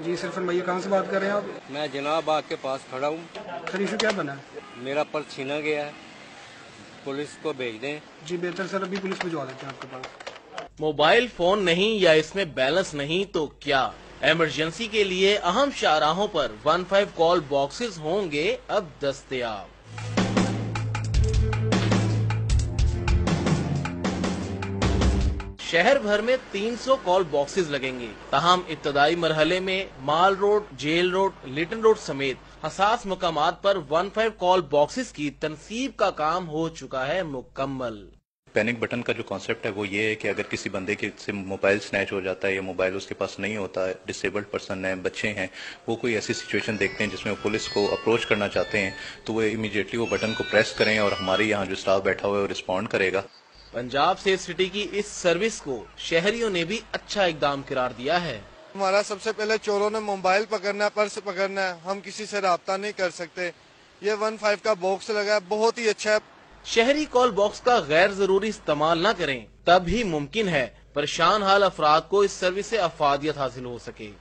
جی سر فرمائیے، کہاں سے بات کر رہے ہیں آپ؟ میں جناب باغ کے پاس کھڑا ہوں. سر ایشو کیا بنا ہے؟ میرا پرس چھینا گیا ہے، پولیس کو بھیج دیں. جی بہتر سر، ابھی پولیس بھجوا دیتے ہیں آپ کے پاس. موبائل فون نہیں یا اس میں بیلنس نہیں تو کیا؟ ایمرجنسی کے لیے اہم شاہراہوں پر 15 کال باکسز ہوں گے اب دستیاب. شہر بھر میں 300 کال باکسز لگیں گے. تاہم ابتدائی مرحلے میں مال روڈ، جیل روڈ، لیٹن روڈ سمیت حساس مقامات پر 15 کال باکسز کی تنصیب کا کام ہو چکا ہے مکمل. پینک بٹن کا جو کانسیپٹ ہے وہ یہ ہے کہ اگر کسی بندے کے سے موبائل سنیچ ہو جاتا ہے یا موبائل اس کے پاس نہیں ہوتا ہے، ڈسیبلڈ پرسن ہیں، بچے ہیں، وہ کوئی ایسی سچویشن دیکھتے ہیں جس میں وہ پولیس کو اپروچ کرنا چاہتے ہیں تو وہ امیڈیٹلی وہ بٹن کو پریس کریں اور ہمارے یہاں جو اسٹاف بیٹھا ہوا ہے وہ رسپونڈ کرے گا. پنجاب سیف سٹی کی اس سروس کو شہریوں نے بھی اچھا اقدام قرار دیا ہے. ہمارا سب سے پہلے چوروں نے موبائل پکڑنا ہے، پرس پکڑنا ہے، ہم کسی سے رابطہ نہیں کر سکتے. یہ 15 کا باکس لگا ہے، بہت ہی اچھا ہے. شہری کال باکس کا غیر ضروری استعمال نہ کریں، تب ہی ممکن ہے پریشان حال افراد کو اس سروس سے افادیت حاصل ہو سکے.